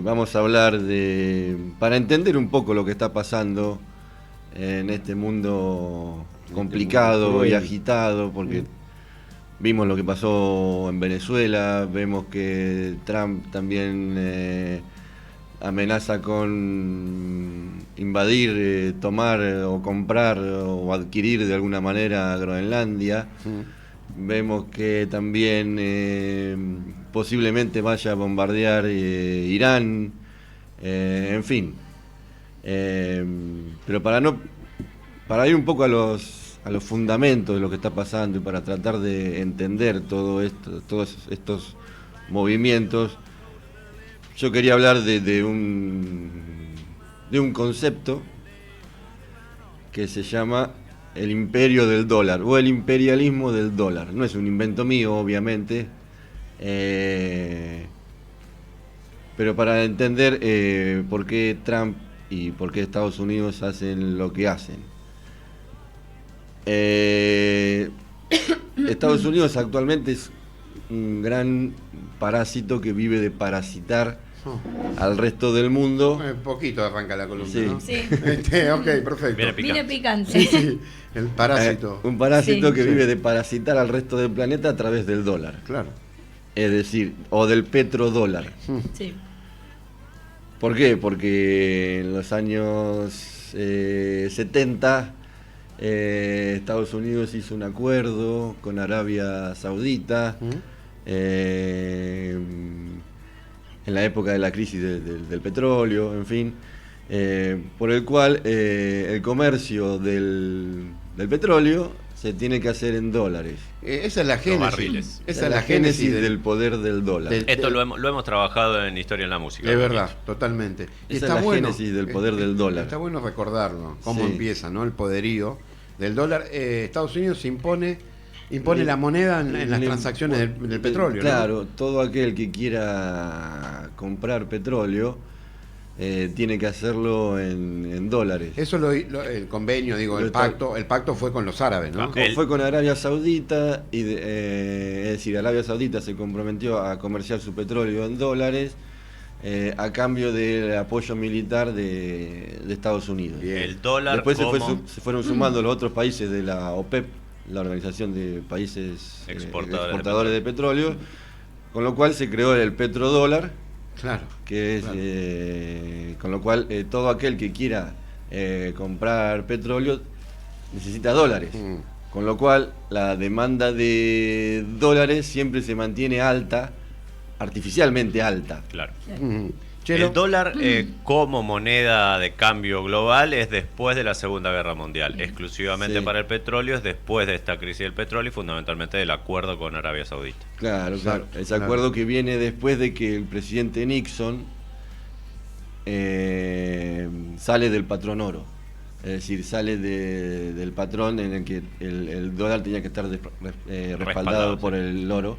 Vamos a hablar para entender un poco lo que está pasando en este mundo complicado y agitado, porque vimos lo que pasó en Venezuela, vemos que Trump también amenaza con invadir, tomar o comprar o adquirir de alguna manera Groenlandia. Vemos que también posiblemente vaya a bombardear Irán, en fin. Pero para ir un poco a los fundamentos de lo que está pasando y para tratar de entender todo esto, todos estos movimientos, yo quería hablar de un concepto que se llama el imperio del dólar o el imperialismo del dólar. No es un invento mío, obviamente, pero para entender por qué Trump y por qué Estados Unidos hacen lo que hacen. Estados Unidos actualmente es un gran parásito que vive de parasitar al resto del mundo. Poquito arranca la columna, sí. ¿no? Sí. Ok, perfecto. Viene picante. Sí, el parásito. Un parásito Sí. que vive de parasitar al resto del planeta a través del dólar. Claro. Es decir, o del petrodólar. Sí. ¿Por qué? Porque en los años 70 Estados Unidos hizo un acuerdo con Arabia Saudita en la época de la crisis del petróleo, en fin, por el cual el comercio del petróleo se tiene que hacer en dólares. Esa es la génesis. barriles. Esa es la génesis del poder del dólar. Esto lo hemos trabajado en Historia en la Música. Es verdad, totalmente. Y Esa es la génesis del poder del dólar. Está bueno recordarlo, cómo Sí. empieza, ¿no? El poderío del dólar. Estados Unidos impone la moneda en las transacciones del petróleo. Claro, todo aquel que quiera comprar petróleo tiene que hacerlo en dólares. ¿No? Eso el convenio, digo, el pacto fue con los árabes, ¿no? Fue con Arabia Saudita, es decir, Arabia Saudita se comprometió a comerciar su petróleo en dólares a cambio del apoyo militar de Estados Unidos. Bien. El dólar Después como se fueron sumando los otros países de la OPEP, la Organización de Países Exportadores de Petróleo, con lo cual se creó el petrodólar, Claro. que es claro. con lo cual todo aquel que quiera comprar petróleo necesita dólares, con lo cual la demanda de dólares siempre se mantiene alta, artificialmente alta. Claro. Chelo. El dólar como moneda de cambio global es después de la Segunda Guerra Mundial. Exclusivamente Sí. para el petróleo es después de esta crisis del petróleo y fundamentalmente del acuerdo con Arabia Saudita. Claro, Exacto, claro. Ese claro. acuerdo que viene después de que el presidente Nixon sale del patrón oro. Es decir, sale del patrón en el que el dólar tenía que estar respaldado por el oro,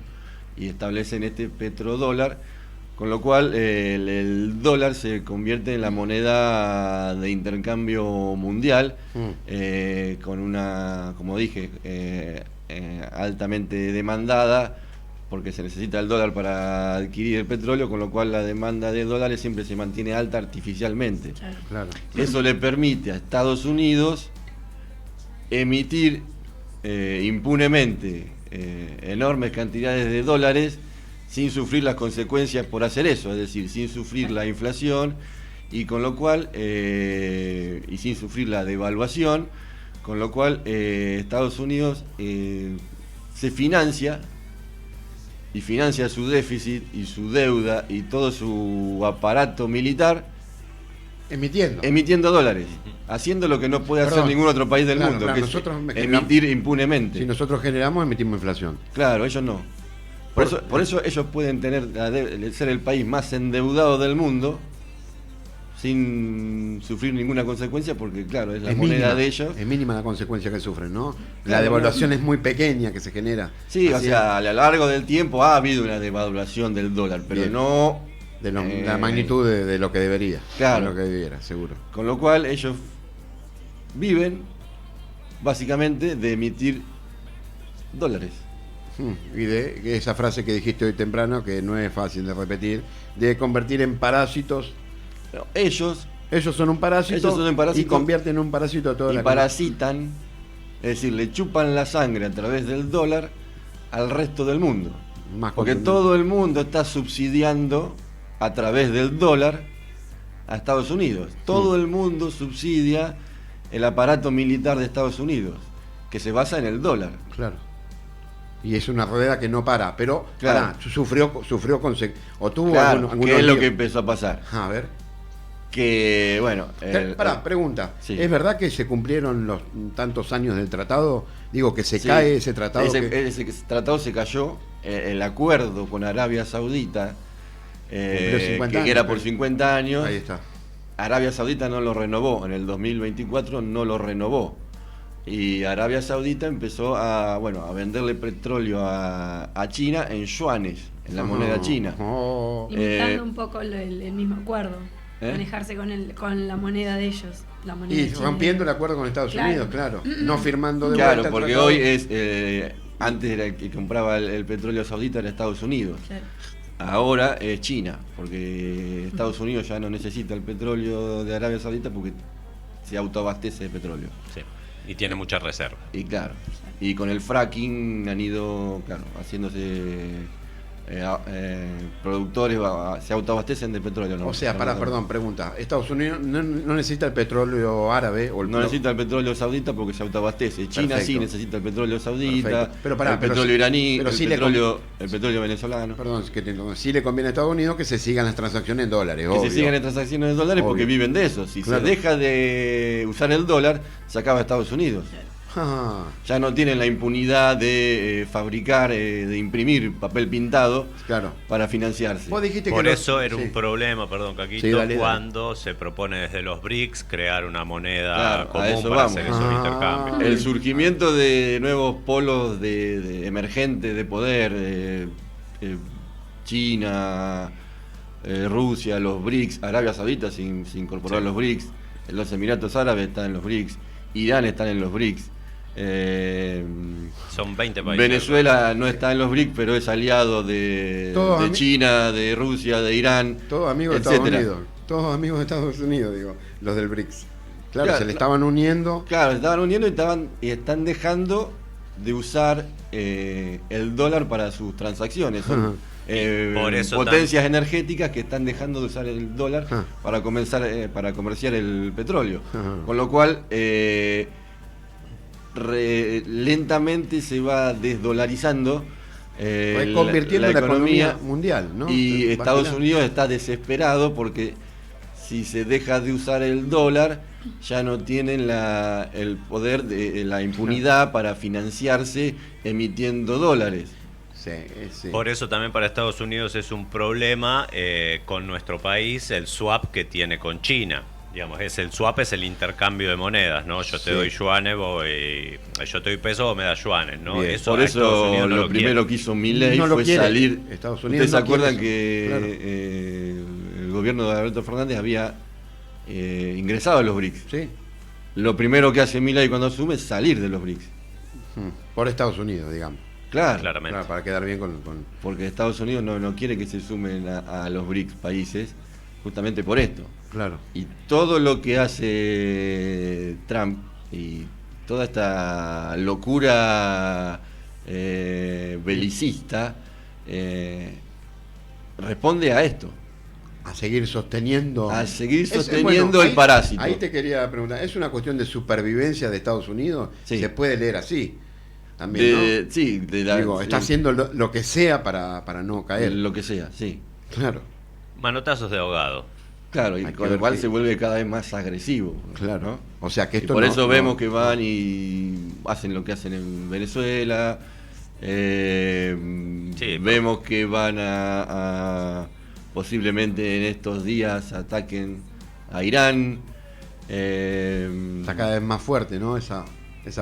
y establecen este petrodólar, con lo cual el dólar se convierte en la moneda de intercambio mundial, con una, como dije, altamente demandada, porque se necesita el dólar para adquirir el petróleo, con lo cual la demanda de dólares siempre se mantiene alta artificialmente. Claro. Eso le permite a Estados Unidos emitir impunemente enormes cantidades de dólares sin sufrir las consecuencias por hacer eso, es decir, sin sufrir la inflación y con lo cual y sin sufrir la devaluación, con lo cual Estados Unidos se financia su déficit y su deuda y todo su aparato militar emitiendo dólares, haciendo lo que no puede hacer ningún otro país del mundo, claro, que nosotros es emitir impunemente. Si nosotros generamos, emitimos inflación. Claro, ellos no. Por eso ellos pueden ser el país más endeudado del mundo sin sufrir ninguna consecuencia, porque claro, es la moneda mínima, de ellos. Es mínima la consecuencia que sufren, ¿no? La Claro, devaluación es muy pequeña que se genera. Sí, Así o sea, a lo largo del tiempo ha habido una devaluación del dólar, pero Bien. no de la magnitud de lo que debería. Claro. De lo que debiera, seguro. Con lo cual ellos viven básicamente de emitir dólares. Y de esa frase que dijiste hoy temprano, que no es fácil de repetir, de convertir en parásitos. Pero ellos Son un parásito, son un parásito y convierten en un parásito a toda y la parasitan, es decir, le chupan la sangre a través del dólar al resto del mundo. Más Porque contundente. todo el mundo está subsidiando a través del dólar a Estados Unidos. Todo el mundo subsidia el aparato militar de Estados Unidos, que se basa en el dólar. Claro. Y es una rueda que no para, pero Claro. sufrió o tuvo Claro, algunos ¿qué es lo líos. que empezó a pasar? A ver. Que, bueno... Pregunta. Sí. ¿Es verdad que se cumplieron los tantos años del tratado? Digo, que se Sí. cae ese tratado. Ese tratado se cayó, el acuerdo con Arabia Saudita, Cumplió 50 que años, era por pero- 50 años. Ahí está. Arabia Saudita no lo renovó, en el 2024 no lo renovó. Y Arabia Saudita empezó a venderle petróleo a China en yuanes, en la moneda china. Oh. Imitando un poco el mismo acuerdo. ¿Eh? Manejarse con la moneda de ellos. La moneda Y china. rompiendo el acuerdo con Estados Claro. Unidos, claro. No firmando de Claro, vuelta el porque tratado. hoy es, antes era el que compraba el petróleo saudita era Estados Unidos. Claro. Ahora es China, porque Estados Unidos ya no necesita el petróleo de Arabia Saudita porque se autoabastece de petróleo. Sí. Y tiene mucha reserva. Y claro, y con el fracking han ido, claro, haciéndose productores, se autoabastecen de petróleo. ¿no? O sea, No, perdón, pregunta. Estados Unidos no necesita el petróleo árabe o el No necesita el petróleo saudita porque se autoabastece. China Perfecto. sí necesita el petróleo saudita, Perfecto. Pero pará, el pero petróleo sí- iraní, pero el, sí le petróleo venezolano. Perdón, es que sí le conviene a Estados Unidos que se sigan las transacciones en dólares, Que obvio. se sigan en transacciones de dólares porque Obvio. viven de eso. Si Claro. se deja de usar el dólar, se acaba Estados Unidos. Ah, Ya no tienen la impunidad de fabricar, de imprimir papel pintado claro. para financiarse. Vos dijiste Por que eso era sí. un problema, perdón, Caquito, Sí, dale. cuando se propone desde los BRICS crear una moneda Claro, a común eso para vamos. hacer esos Ah. intercambios. El surgimiento de nuevos polos de emergentes de poder, China, Rusia, los BRICS, Arabia Saudita se incorporó Sí. a los BRICS, los Emiratos Árabes están en los BRICS, Irán está en los BRICS, Son 20 países. Venezuela no está en los BRICS, pero es aliado Todos de China, de Rusia, de Irán, Todos amigos de Estados etcétera. Unidos. Todos amigos de Estados Unidos, digo. Los del BRICS. Claro, Claro, se le no. estaban uniendo. Claro, estaban uniendo y están dejando de usar el dólar para sus transacciones. Son Ajá. Por eso potencias energéticas que están dejando de usar el dólar Ajá. para comerciar el petróleo. Ajá. Con lo cual, lentamente se va desdolarizando Convirtiendo la economía mundial, ¿no? Y Va Estados girando. Unidos está desesperado porque si se deja de usar el dólar, ya no tienen el poder de la impunidad para financiarse emitiendo dólares. Sí, sí. Por eso también para Estados Unidos es un problema con nuestro país el swap que tiene con China. Digamos, el swap es el intercambio de monedas, ¿no? Yo te Sí. doy yuanes, yo te doy pesos, vos me das yuanes, ¿no? Bien. Por a Estados eso Unidos no lo primero quiere. que hizo Milei No lo fue quiere. salir. Estados Unidos ¿Ustedes se no quiere acuerdan eso. que Claro. el gobierno de Alberto Fernández había ingresado a los BRICS? Sí. Lo primero que hace Milei cuando asume es salir de los BRICS. Por Estados Unidos, digamos. Claro, Claramente. Claro, para quedar bien con... porque Estados Unidos no quiere que se sumen a los BRICS países, justamente por esto. Claro. Y todo lo que hace Trump y toda esta locura belicista responde a esto, A seguir sosteniendo... a seguir Es- sosteniendo bueno, el ahí- parásito. Ahí te quería preguntar, ¿es una cuestión de supervivencia de Estados Unidos? Sí. Se puede leer así también, ¿no? Sí, Digo, está haciendo lo que sea para no caer. lo que sea, sí. Claro, Manotazos de ahogado. Claro, y Hay que con lo ver cual si- se vuelve cada vez más agresivo. claro. ¿no? O sea que Y esto por no- eso no- vemos que van y hacen lo que hacen en Venezuela. Sí, Vemos que van a posiblemente en estos días ataquen a Irán. está cada vez más fuerte, ¿no? Esa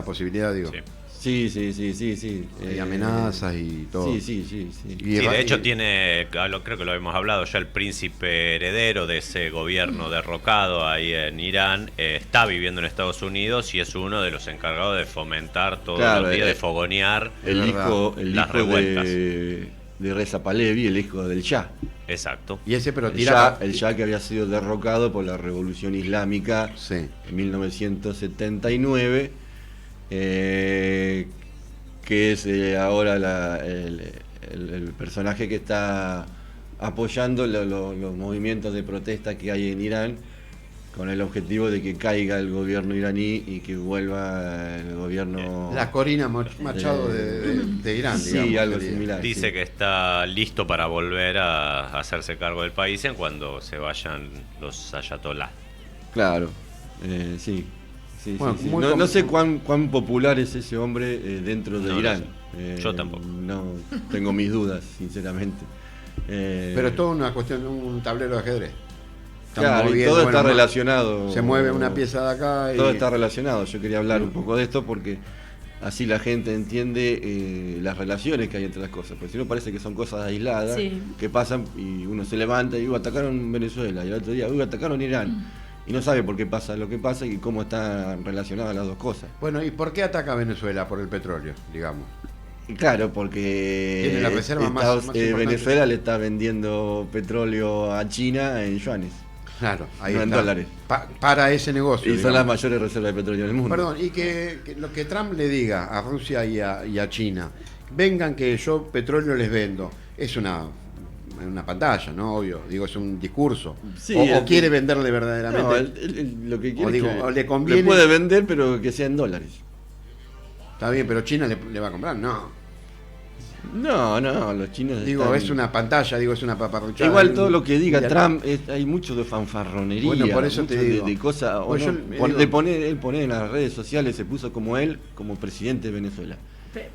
posibilidad, digo. Sí. Sí. Hay amenazas y todo. Sí. Y Sí, de hecho tiene, creo que lo hemos hablado ya, el príncipe heredero de ese gobierno derrocado ahí en Irán, está viviendo en Estados Unidos y es uno de los encargados de fomentar todos los días, de fogonear el hijo revueltas. de Reza Pahlavi, el hijo del Shah. Exacto. Y ese pero El tira... Shah que había sido derrocado por la Revolución Islámica en 1979, que es ahora el personaje que está apoyando los movimientos de protesta que hay en Irán, con el objetivo de que caiga el gobierno iraní y que vuelva el gobierno... La Corina Machado de Irán, sí, digamos. algo similar. Dice que está listo para volver a hacerse cargo del país en cuando se vayan los ayatolás. Claro, sí. Bueno, Sí. No sé cuán popular es ese hombre dentro de Irán. Yo tampoco. No, tengo mis dudas, sinceramente. Pero es todo una cuestión, un tablero de ajedrez. Claro, y todo está relacionado. Se mueve una pieza de acá y... Todo está relacionado. Yo quería hablar un poco de esto porque así la gente entiende las relaciones que hay entre las cosas. Porque si no parece que son cosas aisladas que pasan y uno se levanta y atacaron Venezuela y el otro día atacaron Irán. Y no sabe por qué pasa lo que pasa y cómo están relacionadas las dos cosas. Bueno, ¿y por qué ataca Venezuela? Por el petróleo, digamos. Claro, porque tiene la reserva más Venezuela le está vendiendo petróleo a China en yuanes. Claro, ahí no está. En dólares. Para ese negocio. Y son las mayores reservas de petróleo del mundo. Perdón, y que lo que Trump le diga a Rusia y a China, vengan que yo petróleo les vendo, es una pantalla, ¿no? Obvio, digo, es un discurso. Sí, o quiere venderle verdaderamente. No, lo que quiere es que le conviene... le puede vender, pero que sea en dólares. Está bien, pero China le va a comprar, no. No, los chinos. Digo, es una pantalla, es una paparruchada. Igual todo lo que diga Trump, hay mucho de fanfarronería. Bueno, por eso te digo. De cosas. Pues él pone en las redes sociales, se puso como presidente de Venezuela.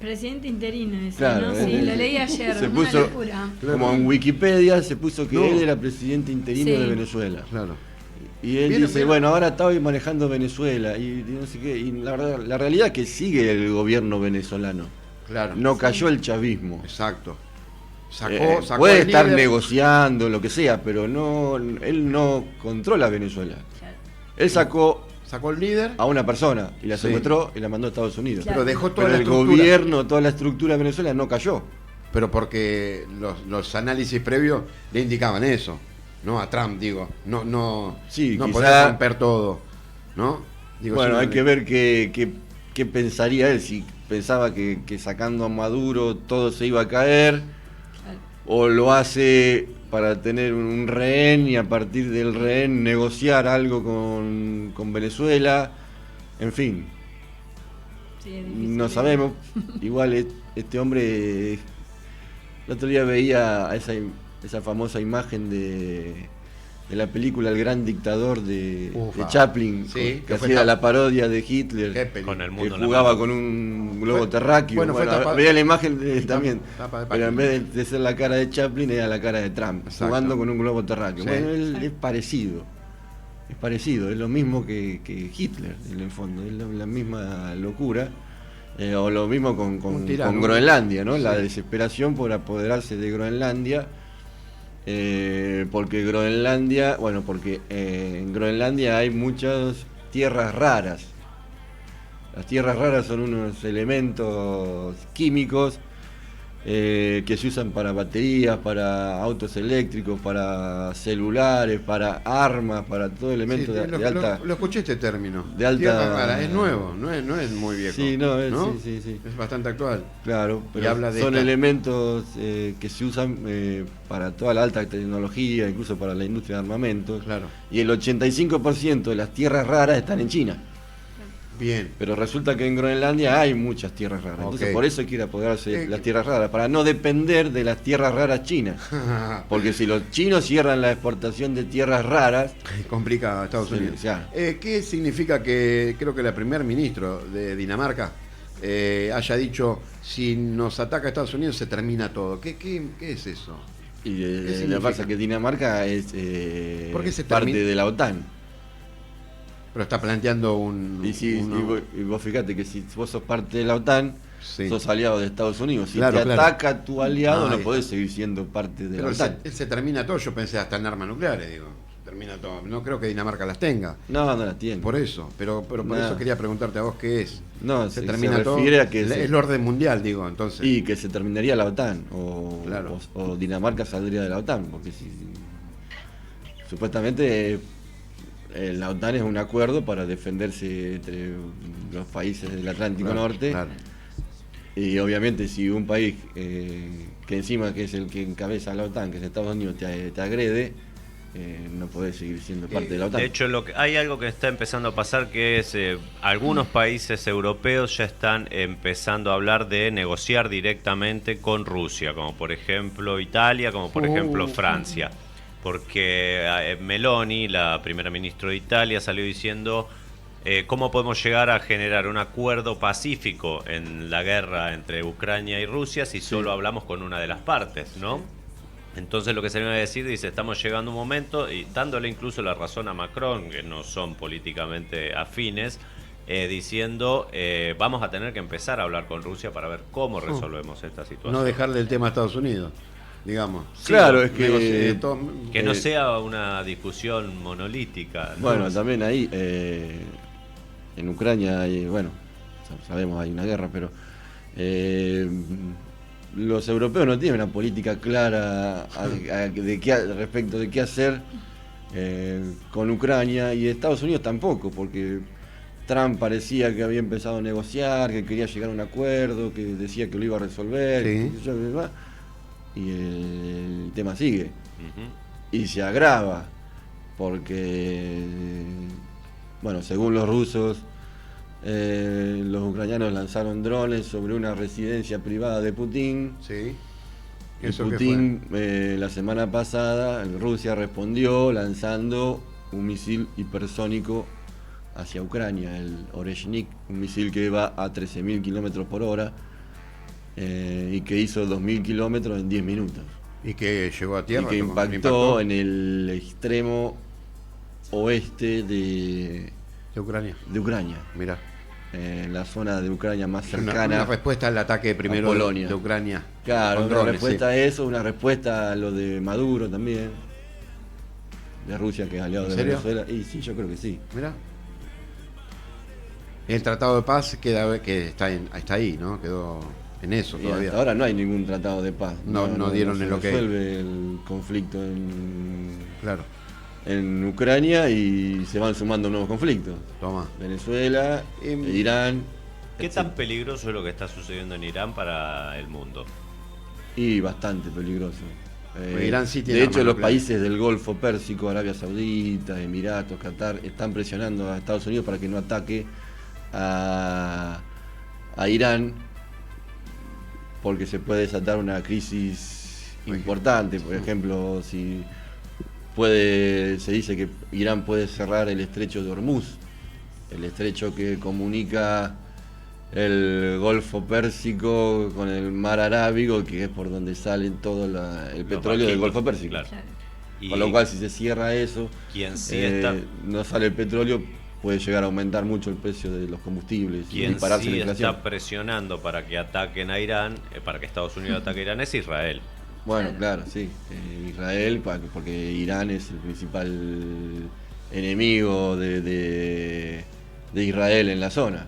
Presidente interino, ese, claro, ¿no? Sí, lo leí ayer. Se una puso, locura. como en Wikipedia, se puso que él era presidente interino de Venezuela. Claro. Y él dice, bueno, ahora estoy manejando Venezuela. Y no sé qué. Y la realidad es que sigue el gobierno venezolano. Claro. No cayó el chavismo. Exacto. Sacó puede estar negociando, lo que sea, pero él no controla Venezuela. Claro. Él sacó el líder a una persona y la secuestró y la mandó a Estados Unidos. Claro. Pero dejó toda pero la el estructura. gobierno, toda la estructura de Venezuela no cayó. Pero porque los análisis previos le indicaban eso, ¿no? A Trump, digo, no podía romper todo, ¿no? Digo, bueno, hay que ver qué pensaría él, si pensaba que sacando a Maduro todo se iba a caer, o lo hace para tener un rehén y a partir del rehén negociar algo con Venezuela, en fin. Sí, es difícil. No sabemos. Igual este hombre, el otro día veía esa famosa imagen de la película El Gran Dictador de Chaplin, sí, que hacía la parodia de Hitler, con el mundo que jugaba con un globo terráqueo. Veía la imagen también, pero en vez de ser la cara de Chaplin era la cara de Trump, jugando con un globo terráqueo. Sí. Bueno, él es parecido, es lo mismo que Hitler en el fondo, es la misma locura. O lo mismo con Groenlandia, ¿no? Sí. La desesperación por apoderarse de Groenlandia. Porque en Groenlandia hay muchas tierras raras. Las tierras raras son unos elementos químicos que se usan para baterías, para autos eléctricos, para celulares, para armas, para todo elemento de alta... Lo escuché este término. De alta... Tierra rara, es nuevo, no es muy viejo. Sí, ¿no? Sí. Es bastante actual. Claro, pero habla de son elementos que se usan para toda la alta tecnología, incluso para la industria de armamentos. Claro. Y el 85% de las tierras raras están en China. Bien. Pero resulta que en Groenlandia hay muchas tierras raras. Entonces por eso quiere apoderarse de las tierras raras, para no depender de las tierras raras chinas. Porque si los chinos cierran la exportación de tierras raras... complica a Estados Unidos. ¿Qué significa que creo que la primer ministro de Dinamarca haya dicho, si nos ataca Estados Unidos se termina todo? ¿Qué es eso? Y lo que pasa es que Dinamarca es parte de la OTAN. Pero está planteando un... Y vos fíjate que si vos sos parte de la OTAN, sos aliado de Estados Unidos. Si claro, te ataca tu aliado, no podés seguir siendo parte de la OTAN. Se termina todo, yo pensé hasta en armas nucleares, digo. Termina todo. No creo que Dinamarca las tenga. No las tiene. Por eso, pero por eso quería preguntarte a vos qué es. No, se termina todo. A que es el orden mundial, digo, entonces. Y que se terminaría la OTAN, o Dinamarca saldría de la OTAN, porque supuestamente la OTAN es un acuerdo para defenderse entre los países del Atlántico Norte. Claro. Y obviamente si un país que encima que es el que encabeza la OTAN, que es Estados Unidos, te agrede, no podés seguir siendo parte de la OTAN. De hecho, hay algo que está empezando a pasar, que es algunos países europeos ya están empezando a hablar de negociar directamente con Rusia, como por ejemplo Italia, como por ejemplo Francia. Porque Meloni, la primera ministra de Italia, salió diciendo cómo podemos llegar a generar un acuerdo pacífico en la guerra entre Ucrania y Rusia si solo hablamos con una de las partes, ¿no? Entonces lo que se le va a decir, dice, estamos llegando a un momento, y dándole incluso la razón a Macron, que no son políticamente afines, diciendo, vamos a tener que empezar a hablar con Rusia para ver cómo resolvemos esta situación. No dejarle el tema a Estados Unidos, digamos. Claro, es que no sea una discusión monolítica, ¿no? Bueno, también ahí, en Ucrania hay, sabemos hay una guerra, pero los europeos no tienen una política clara respecto de qué hacer con Ucrania, y Estados Unidos tampoco, porque Trump parecía que había empezado a negociar, que quería llegar a un acuerdo, que decía que lo iba a resolver, y el tema sigue. Y se agrava, porque, según los rusos, los ucranianos lanzaron drones sobre una residencia privada de Putin. Sí. Y Putin, la semana pasada, Rusia respondió lanzando un misil hipersónico hacia Ucrania, el Oreshnik, un misil que va a 13.000 kilómetros por hora y que hizo 2.000 kilómetros en 10 minutos. Y que llegó a tierra. Y que impactó en el extremo oeste de Ucrania. Mirá. La zona de Ucrania más cercana. Una respuesta al ataque primero Polonia. de Ucrania. Claro, una respuesta a eso, una respuesta a lo de Maduro también. De Rusia, que es aliado de Venezuela. Y sí, yo creo que sí. Mirá. El tratado de paz que está ahí, ¿no? Quedó en eso todavía. Hasta ahora no hay ningún tratado de paz. No dieron el ok. Resuelve el conflicto en Ucrania, y se van sumando nuevos conflictos. Toma. Venezuela, Irán. ¿Qué tan peligroso es lo que está sucediendo en Irán para el mundo? Y bastante peligroso. Irán sí tiene de hecho, los países del Golfo Pérsico, Arabia Saudita, Emiratos, Qatar, están presionando a Estados Unidos para que no ataque a Irán, porque se puede desatar una crisis importante. Por ejemplo, se dice que Irán puede cerrar el estrecho de Hormuz, el estrecho que comunica el Golfo Pérsico con el mar Arábigo, que es por donde sale todo el petróleo del Golfo Pérsico. Claro. Con lo cual, si se cierra eso, no sale el petróleo, puede llegar a aumentar mucho el precio de los combustibles y dispararse la inflación. Está presionando para que ataquen a Irán, para que Estados Unidos ataque a Irán, es Israel. Bueno, claro, sí. Israel, porque Irán es el principal enemigo de Israel en la zona.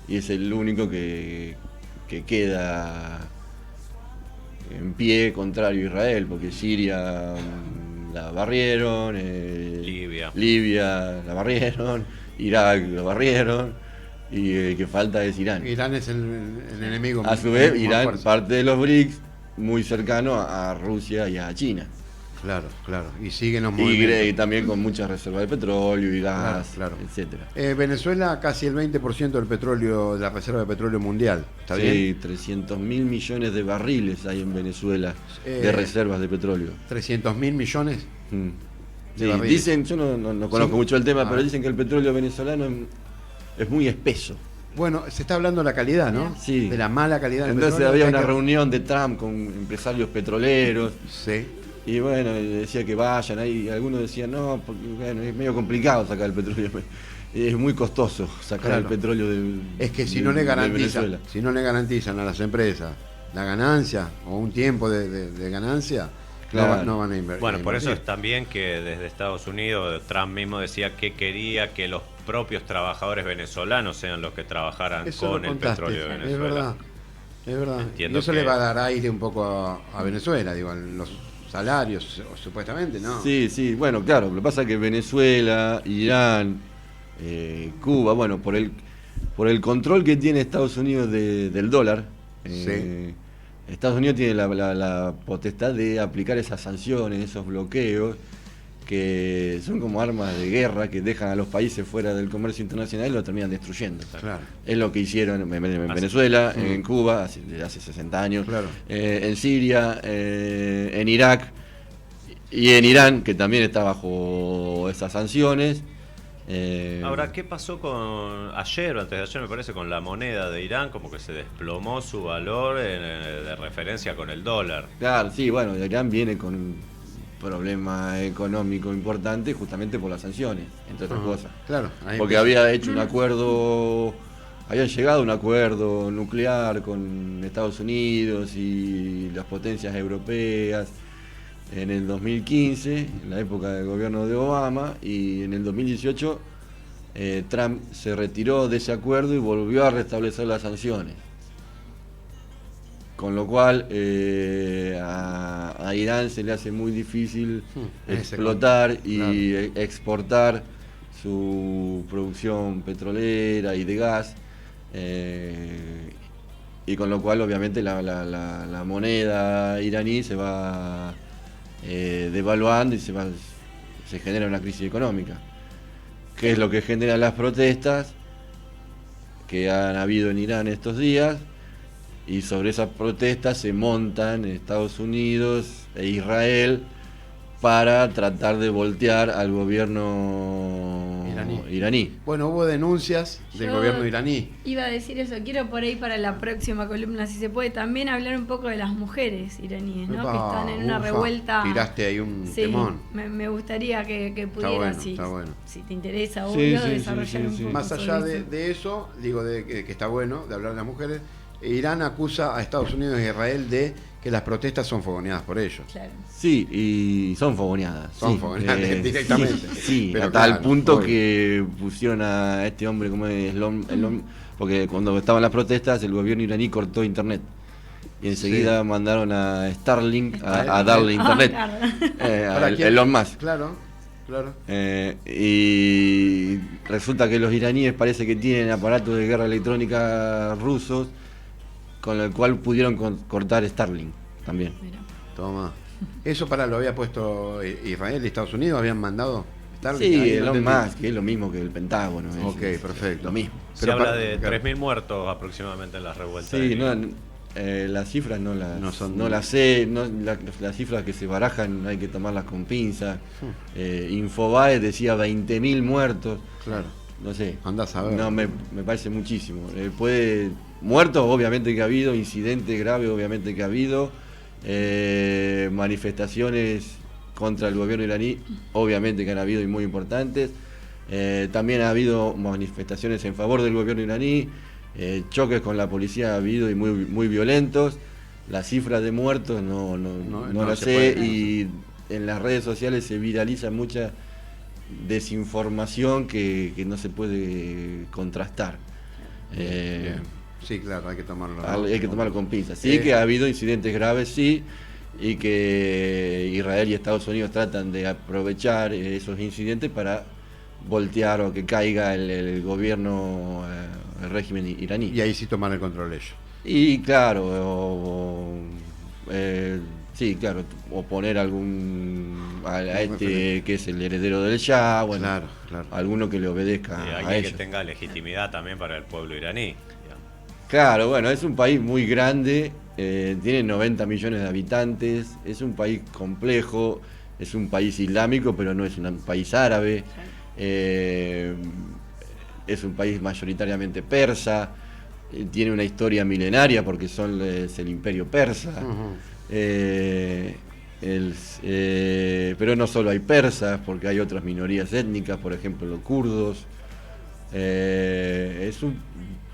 Y es el único que queda en pie contrario a Israel, porque Siria la barrieron, Libia la barrieron, Irak la barrieron, y el que falta es Irán. Irán es el enemigo. A su vez, Irán, parte de los BRICS, muy cercano a Rusia y a China. Claro. Y siguen los movimientos. Y también con muchas reservas de petróleo y gas, etcétera. Venezuela, casi el 20% del petróleo, de la reserva de petróleo mundial. ¿Está bien? 300.000 millones de barriles hay en Venezuela de reservas de petróleo. ¿300.000 millones? Sí, dicen, yo no conozco mucho el tema, pero dicen que el petróleo venezolano es muy espeso. Bueno, se está hablando de la calidad, ¿no? Sí. De la mala calidad del Entonces petróleo. había una reunión de Trump con empresarios petroleros. Sí. Y bueno, decía que vayan ahí, algunos decían no, porque bueno, es medio complicado sacar el petróleo, es muy costoso sacar el petróleo es que si no le garantizan a las empresas la ganancia o un tiempo de ganancia, claro, no van a invertir. Bueno, por eso es también que desde Estados Unidos Trump mismo decía que quería que los propios trabajadores venezolanos sean los que trabajaran con el petróleo de Venezuela. Es verdad. Entiendo y eso le va a dar aire un poco a Venezuela, digo, los salarios, supuestamente, ¿no? Sí, bueno, claro, lo que pasa es que Venezuela, Irán, Cuba, bueno, por el control que tiene Estados Unidos del dólar, Estados Unidos tiene la potestad de aplicar esas sanciones, esos bloqueos, que son como armas de guerra que dejan a los países fuera del comercio internacional y lo terminan destruyendo. Claro. Es lo que hicieron en Venezuela, en Cuba, hace 60 años, claro. En Siria, en Irak y en Irán, que también está bajo esas sanciones. Ahora, ¿qué pasó ayer o antes de ayer, me parece, con la moneda de Irán? Como que se desplomó su valor de referencia con el dólar. Claro, sí, bueno, Irán viene con un problema económico importante justamente por las sanciones, entre otras cosas. Claro, porque había hecho un acuerdo, habían llegado a un acuerdo nuclear con Estados Unidos y las potencias europeas en el 2015, en la época del gobierno de Obama, y en el 2018 Trump se retiró de ese acuerdo y volvió a restablecer las sanciones. Con lo cual a Irán se le hace muy difícil explotar y exportar su producción petrolera y de gas, y con lo cual obviamente la moneda iraní se va devaluando y se genera una crisis económica, que es lo que genera las protestas que han habido en Irán estos días. Y sobre esas protestas se montan Estados Unidos e Israel para tratar de voltear al gobierno iraní. Bueno, hubo denuncias del gobierno iraní. Iba a decir eso, quiero por ahí para la próxima columna, si se puede, también hablar un poco de las mujeres iraníes, ¿no? Que están en una revuelta. Tiraste ahí un temón. Me gustaría que pudiera, está bueno. Si te interesa, obvio, desarrollar un poco. Más allá de eso, digo que está bueno de hablar de las mujeres. Irán acusa a Estados Unidos e Israel de que las protestas son fogoneadas por ellos. Claro. Sí, y son fogoneadas. Son fogoneadas directamente. Sí, pero hasta el punto que pusieron a este hombre como porque cuando estaban las protestas el gobierno iraní cortó internet. Y enseguida mandaron a Starlink a darle internet. A Elon Musk. Claro. Y resulta que los iraníes parece que tienen aparatos de guerra electrónica rusos, con el cual pudieron cortar Starlink también. Mira. Toma. Eso lo había puesto Israel y Estados Unidos, habían mandado Starlink. Sí, Elon Musk, que es lo mismo que el Pentágono. Perfecto. Lo mismo. Se habla de 3.000 muertos aproximadamente en las revueltas. Sí, las cifras no las sé, las cifras que se barajan hay que tomarlas con pinzas. Infobae decía 20.000 muertos. Claro. No sé. Andás a ver. No, me parece muchísimo. Muertos obviamente que ha habido, incidentes graves obviamente que ha habido, manifestaciones contra el gobierno iraní obviamente que han habido y muy importantes. También ha habido manifestaciones en favor del gobierno iraní, choques con la policía ha habido y muy, muy violentos. Las cifras de muertos no las sé, y en las redes sociales se viraliza mucha desinformación que no se puede contrastar. Sí, claro, hay que tomarlo. Hay que tomarlo con pinzas. Sí, que ha habido incidentes graves, sí, y que Israel y Estados Unidos tratan de aprovechar esos incidentes para voltear o que caiga el gobierno, el régimen iraní. Y ahí sí tomar el control ellos. Y claro, sí, claro, o poner a que es el heredero del Shah, bueno, claro. Alguno que le obedezca a alguien ellos. Que tenga legitimidad también para el pueblo iraní. Claro, bueno, es un país muy grande, tiene 90 millones de habitantes, es un país complejo, es un país islámico, pero no es un país árabe, es un país mayoritariamente persa, tiene una historia milenaria porque es el imperio persa. Pero no solo hay persas, porque hay otras minorías étnicas, por ejemplo los kurdos. Es un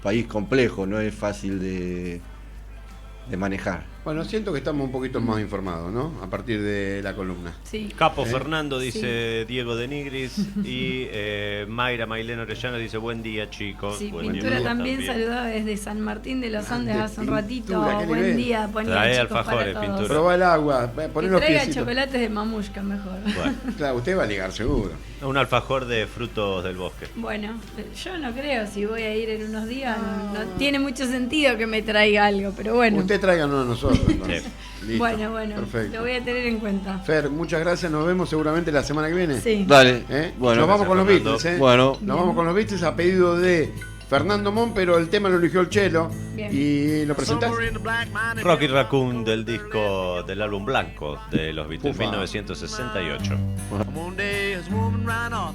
país complejo, no es fácil de manejar. Bueno, siento que estamos un poquito más informados, ¿no? A partir de la columna. Sí. Capo Fernando dice Diego de Nigris y Mayra Mailena Orellano dice buen día, chicos. Sí, buen Pintura día, también saludaba desde San Martín de los Andes hace un ratito. Pintura, Buen día, ponía Trae chicos alfajores, para todos. Pintura. Probá el agua, poné Que los traiga piecitos. chocolates de mamushka mejor. Bueno, Claro, usted va a ligar seguro. un alfajor de frutos del bosque. Bueno, yo no creo, si voy a ir en unos días, no tiene mucho sentido que me traiga algo, pero bueno. Usted tráiganos a nosotros. Entonces. Listo. Bueno, Perfecto. lo voy a tener en cuenta. Fer, muchas gracias. Nos vemos seguramente la semana que viene. Sí. Dale. Bueno, nos vamos con los Fernando. Beatles. Bueno. Nos vamos con los Beatles a pedido de Fernando Mon, pero el tema lo eligió el Chelo. Bien. Y lo presentás. Rocky Raccoon del disco del álbum Blanco de los Beatles, Ufa. 1968. One day I was moving right off